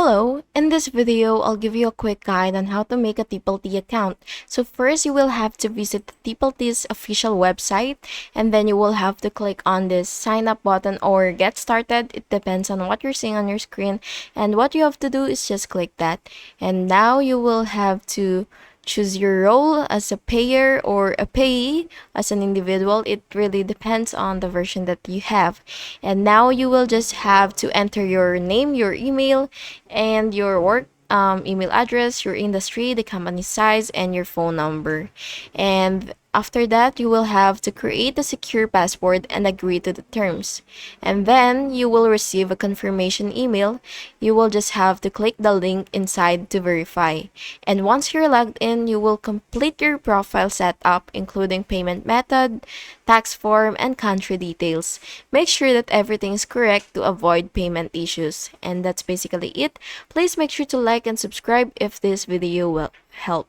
Hello, in this video, I'll give you a quick guide on how to make a Tipalti account. So first, you will have to visit the Tipalti's official website, and then you will have to click on this sign up button or get started. It depends on what you're seeing on your screen, and what you have to do is just click that. And now you will have to choose your role as a payer or a payee as an individual. It really depends on the version that you have. And now you will just have to enter your name, your email, and your work email address, your industry, the company size, and your phone number. And after that, you will have to create a secure password and agree to the terms. And then you will receive a confirmation email. You will just have to click the link inside to verify. And once you're logged in, you will complete your profile setup, including payment method, tax form, and country details. Make sure that everything is correct to avoid payment issues. And that's basically it. Please make sure to like and subscribe if this video will help.